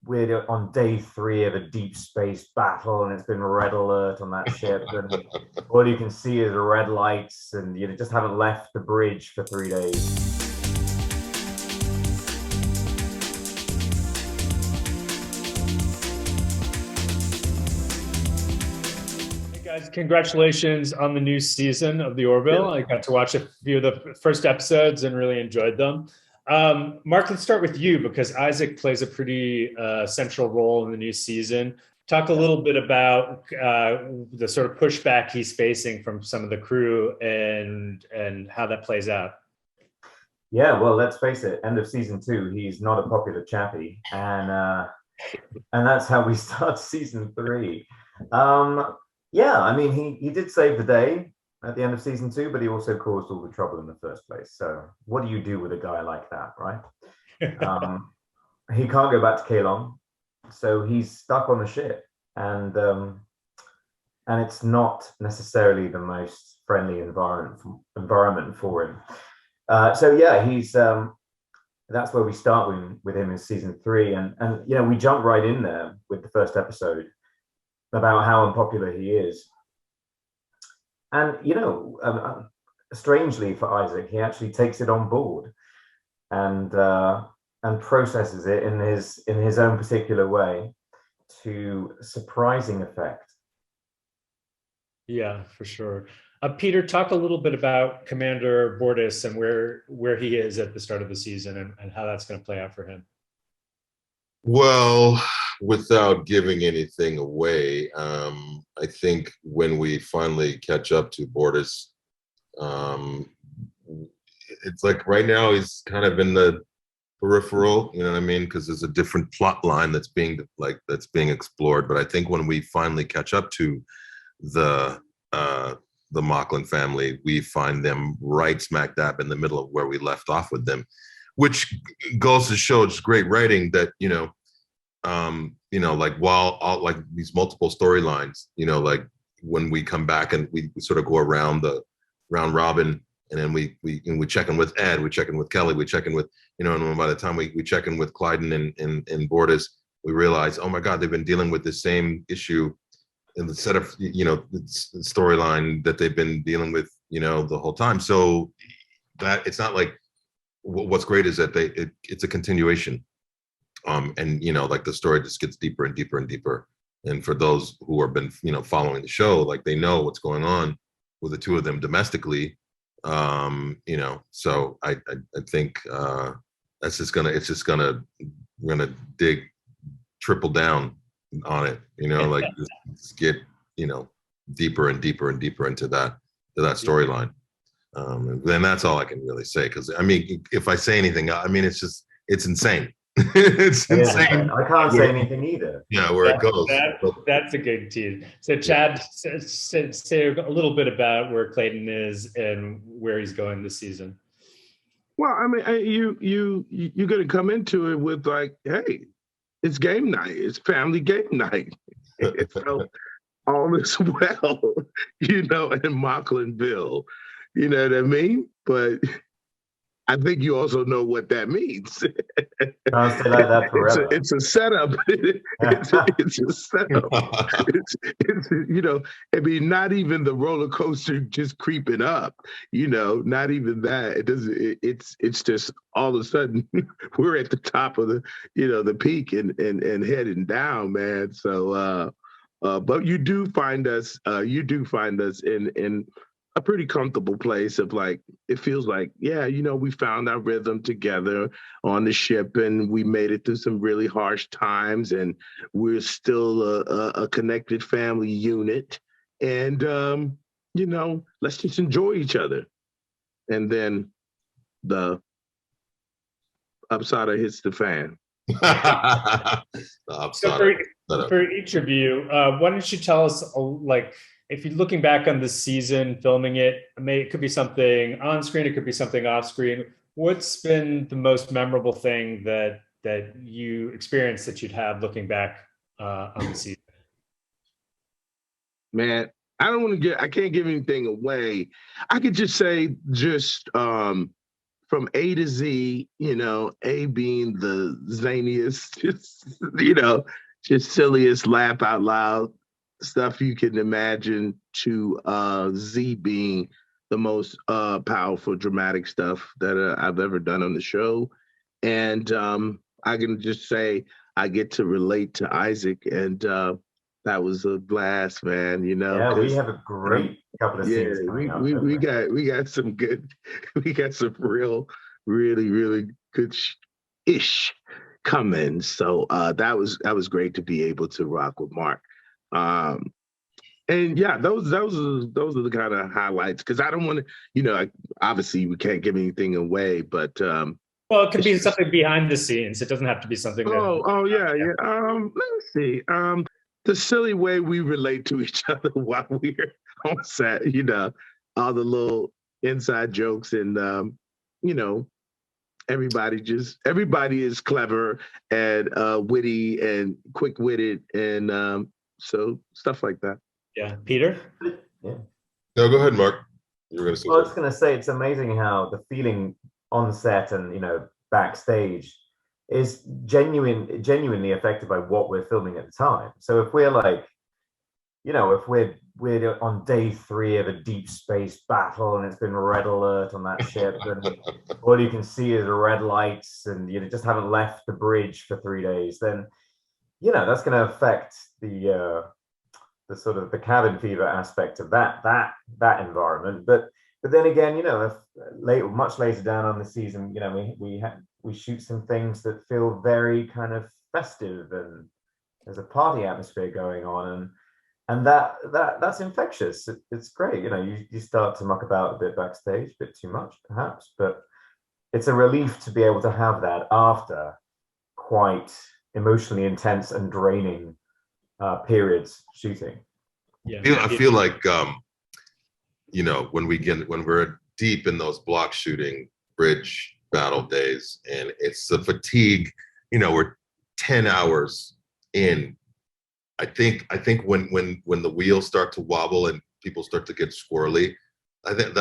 we're on day 3 of a deep space battle, and it's been red alert on that ship, and all you can see is red lights, and you just haven't left the bridge for 3 days. Guys, congratulations on the new season of the Orville. I got to watch a few of the first episodes and really enjoyed them. Mark, let's start with you because Isaac plays a pretty central role in the new season. Talk a little bit about the sort of pushback he's facing from some of the crew and how that plays out. Yeah, well, let's face it, end of season 2, he's not a popular chappy, and that's how we start season 3. Yeah, I mean, he did save the day at the end of season 2, but he also caused all the trouble in the first place. So what do you do with a guy like that, right? He can't go back to Ceylon, so he's stuck on the ship, and it's not necessarily the most friendly environment for him. So yeah, he's that's where we start with him in season 3, and we jump right in there with the first episode about how unpopular he is. And strangely for Isaac, he actually takes it on board and processes it in his own particular way to surprising effect. Yeah, for sure. Peter, talk a little bit about Commander Bordas and where he is at the start of the season and how that's going to play out for him. Well, without giving anything away, I think when we finally catch up to Bordas, it's like right now he's kind of in the peripheral, you know what I mean? Because there's a different plot line that's being explored. But I think when we finally catch up to the Macfarlane family, we find them right smack dab in the middle of where we left off with them, which goes to show it's great writing that, like while all like these multiple storylines, like when we come back and we sort of go around round robin, and then we check in with Ed, we check in with Kelly, we check in with, and by the time we check in with Clyden and Bordas, we realize, oh my God, they've been dealing with the same issue in the set of, the storyline that they've been dealing with, the whole time. So that it's not like, what's great is that it's a continuation. And like the story just gets deeper and deeper and deeper. And for those who have been, following the show, like they know what's going on with the two of them domestically. So I think we're gonna dig triple down on it, like just get, deeper and deeper and deeper into that storyline. Then that's all I can really say. Because I mean, if I say anything, I mean, it's insane. It's insane. I can't say anything either. Yeah, where it goes. That's a good tease. So Chad, say a little bit about where Clayton is and where he's going this season. Well, I mean, you're going to come into it with like, hey, it's game night. It's family game night. So all is well, in Macfarlaneville. You know what I mean? But I think you also know what that means. I'll stay like that forever. It's a setup. It's a setup. I mean, not even the roller coaster just creeping up. Not even that. It doesn't. It's just all of a sudden we're at the top of the peak and heading down, man. So, but you do find us in a pretty comfortable place of like, it feels like, yeah, we found our rhythm together on the ship and we made it through some really harsh times and we're still a connected family unit. And, let's just enjoy each other. And then the upside hits the fan. So for each of you, why don't you tell us, if you're looking back on this season, filming it, it could be something on screen, it could be something off screen. What's been the most memorable thing that you experienced that you'd have looking back on the season? Man, I can't give anything away. I could just say, from A to Z, A being the zaniest, just silliest, laugh out loud stuff you can imagine, to Z being the most powerful, dramatic stuff that I've ever done on the show. And I can just say I get to relate to Isaac, and that was a blast, man. Yeah, we have a great couple of scenes coming up. we got some good, we got some really, really good ish coming. So that was great to be able to rock with Mark. And yeah, those are the kind of highlights, because I don't want to, obviously we can't give anything away, but well, it could be something behind the scenes. It doesn't have to be something. Yeah. Let's see. The silly way we relate to each other while we're on set, all the little inside jokes, and everybody is clever and witty and quick-witted, and so stuff like that. Yeah, Peter. Yeah. No, go ahead, Mark. You were going to say. Well, I was going to say, it's amazing how the feeling on set and backstage is genuinely affected by what we're filming at the time. So if we're like, if we're on day 3 of a deep space battle and it's been red alert on that ship, and all you can see is red lights, and you just haven't left the bridge for 3 days, then that's going to affect the sort of the cabin fever aspect of that environment. But then again, if much later down on the season, we shoot some things that feel very kind of festive, and there's a party atmosphere going on, and that's infectious. It's great. You start to muck about a bit backstage, a bit too much perhaps, but it's a relief to be able to have that after quite emotionally intense and draining periods shooting. Yeah, I feel like when we're deep in those block shooting bridge battle days, and it's the fatigue, we're 10 hours in. I think when the wheels start to wobble and people start to get squirrely, I think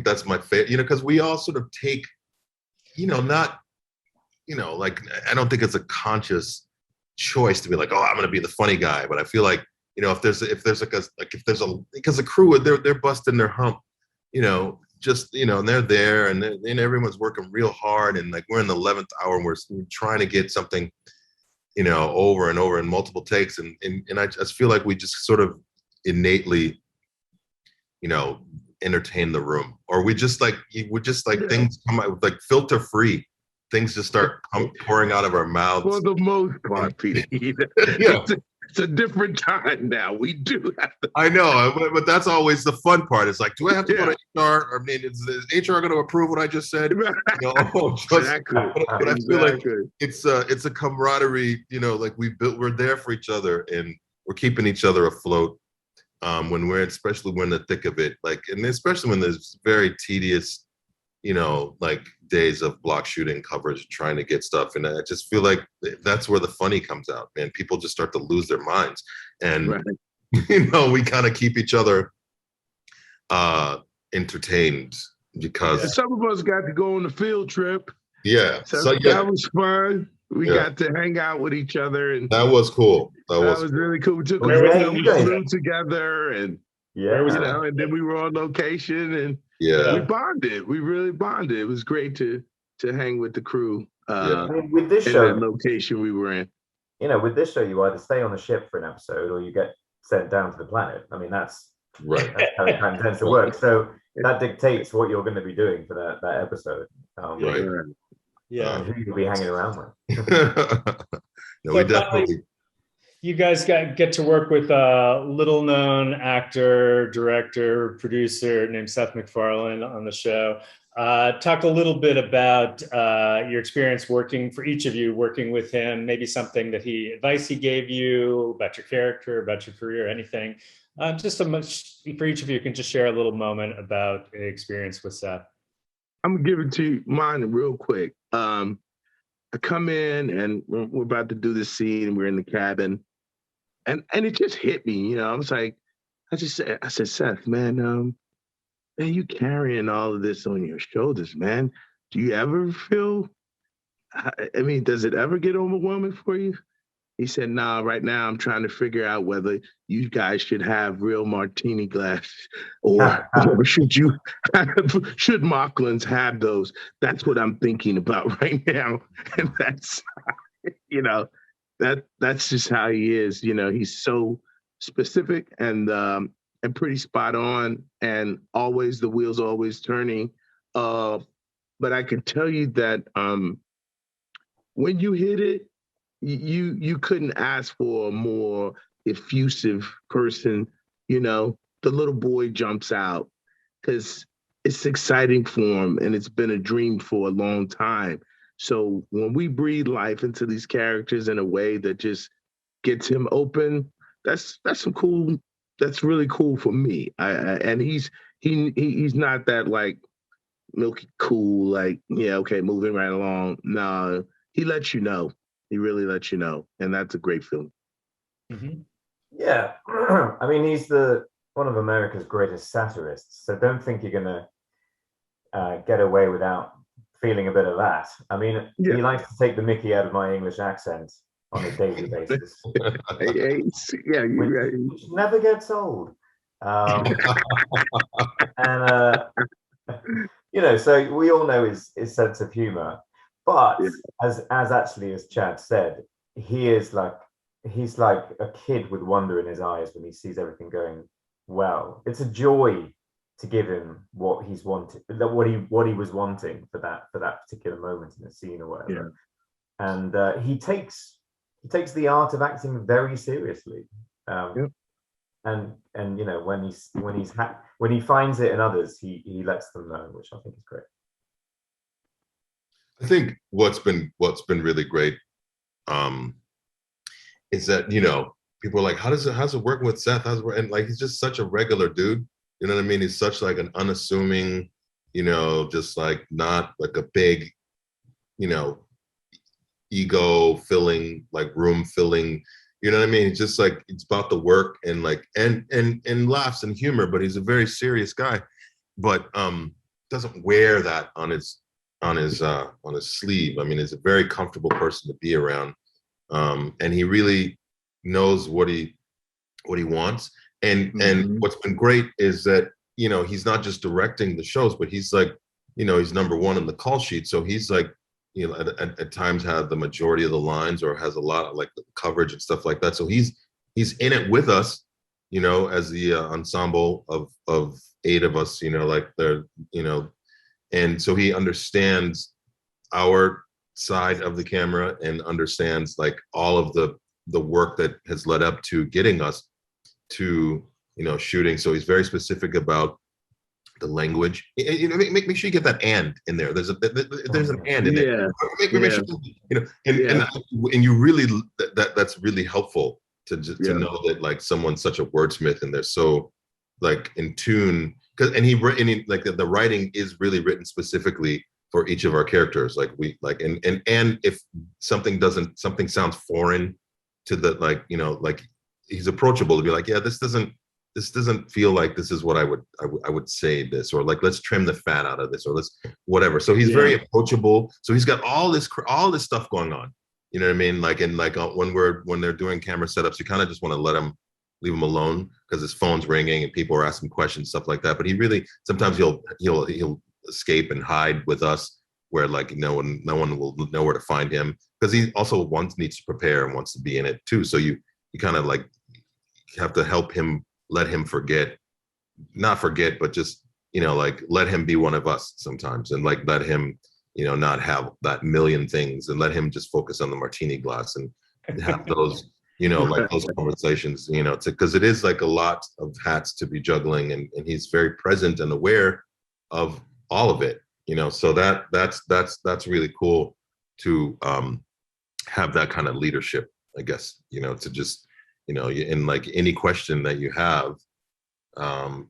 that's my favorite, because we all sort of take, not, like, I don't think it's a conscious choice to be like, oh, I'm going to be the funny guy. But I feel like, if there's because the crew, they're busting their hump, and they're there, and everyone's working real hard, and like we're in the 11th hour and we're trying to get something, over and over in multiple takes, and I just feel like we just sort of innately, entertain the room, or we just like things come out like filter free. Things just start pouring out of our mouths. For the most part, Peter. Yeah. It's a different time now. We do have to. I know, but that's always the fun part. It's like, do I have to go to HR? I mean, is HR going to approve what I just said? Exactly. But I feel like it's a camaraderie. Like we're there for each other, and we're keeping each other afloat. Especially when in the thick of it, like, and especially when there's very tedious, like days of block shooting coverage, trying to get stuff. And I just feel like that's where the funny comes out, man. People just start to lose their minds. And, we kind of keep each other entertained, because some of us got to go on a field trip. Yeah. So that was fun. We got to hang out with each other. And that was cool. That was really cool. We took we flew together, and and then we were on location, and we bonded. We really bonded. It was great to hang with the crew. With this show, in that location we were in. With this show, you either stay on the ship for an episode or you get sent down to the planet. I mean, that's right. That's how it kind of tends to work. So that dictates what you're going to be doing for that episode. Right. Yeah. And who you'll be hanging around with. No, we definitely. You guys get to work with a little-known actor, director, producer named Seth MacFarlane on the show. Talk a little bit about your experience working with him, maybe something advice he gave you about your character, about your career, anything. Just so much for each of you can just share a little moment about the experience with Seth. I'm gonna give it to you mine real quick. I come in and we're about to do this scene, and we're in the cabin. And it just hit me, I was like, I said, Seth, man, you carrying all of this on your shoulders, man. do you ever feel, I mean, does it ever get overwhelming for you? He said, nah, right now I'm trying to figure out whether you guys should have real martini glass or should you should Mocklands have those? That's what I'm thinking about right now. And that's, you know, that's just how he is. You know, he's so specific and pretty spot on, and always the wheels always turning. But I can tell you that when you hit it, you couldn't ask for a more effusive person. You know, the little boy jumps out because it's exciting for him, and it's been a dream for a long time. So when we breathe life into these characters in a way that just gets him open, that's some cool. That's really cool for me. And he's not that like milky cool, like, yeah, okay, moving right along. No, he lets you know. He really lets you know, and that's a great feeling. Mm-hmm. Yeah, I mean, he's one of America's greatest satirists, so don't think you're gonna get away without feeling a bit of that. I mean, he likes to take the mickey out of my English accent on a daily basis. Yeah, which never gets old. And you know, so we all know his sense of humor, but as Chad said, he's like a kid with wonder in his eyes when he sees everything going well. It's a joy to give him what he's wanted, what he was wanting for that particular moment in the scene or whatever. Yeah. And he takes the art of acting very seriously. And you know, when he finds it in others, he lets them know, which I think is great. I think what's been really great is that, you know, people are like, how's it working with Seth? And like, he's just such a regular dude. You know what I mean? He's such like an unassuming, you know, just like not like a big, you know, ego filling, like room filling. You know what I mean? It's just like, it's about the work and like and laughs and humor, but he's a very serious guy. But doesn't wear that on his sleeve. I mean, he's a very comfortable person to be around. And he really knows what he wants. And what's been great is that, you know, he's not just directing the shows, but he's like, you know, he's number one in the call sheet. So he's like, you know, at times have the majority of the lines or has a lot of like the coverage and stuff like that. So he's in it with us, you know, as the ensemble of 8 of us, you know, like they're, you know, and so he understands our side of the camera and understands like all of the work that has led up to getting us to, you know, shooting. So he's very specific about the language. You know, make sure you get that "and" in there. There's an "and" in there. Make sure, you know, and you really that's really helpful to know that like someone's such a wordsmith and they're so like in tune. And he like the writing is really written specifically for each of our characters. Like we like and if something sounds foreign to the, like, you know, like he's approachable to be like, yeah, this doesn't feel like this is what I would say this, or like, let's trim the fat out of this, or let's whatever. So he's very approachable. So he's got all this stuff going on. You know what I mean? Like, and like when they're doing camera setups, you kind of just want to leave him alone because his phone's ringing and people are asking questions, stuff like that. But he really, sometimes he'll escape and hide with us where like no one will know where to find him, because he also needs to prepare and wants to be in it too. So you kind of like have to help him, let him not forget, but just, you know, like let him be one of us sometimes, and like let him, you know, not have that million things, and let him just focus on the martini glass and have those, you know, like those conversations, you know, because it is like a lot of hats to be juggling, and he's very present and aware of all of it, you know. So that's really cool to have that kind of leadership, I guess, you know, to just, you know, in like any question that you have,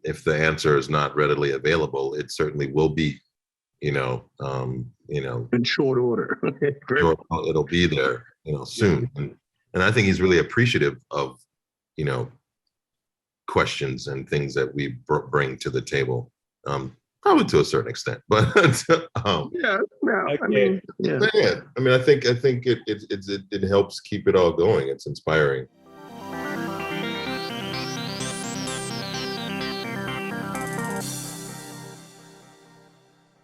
if the answer is not readily available, it certainly will be, you know, in short order. It'll be there, you know, soon. And I think he's really appreciative of, you know, questions and things that we bring to the table. Probably to a certain extent, but Yeah, I Okay. mean, yeah. I mean, I think it helps keep it all going. It's inspiring.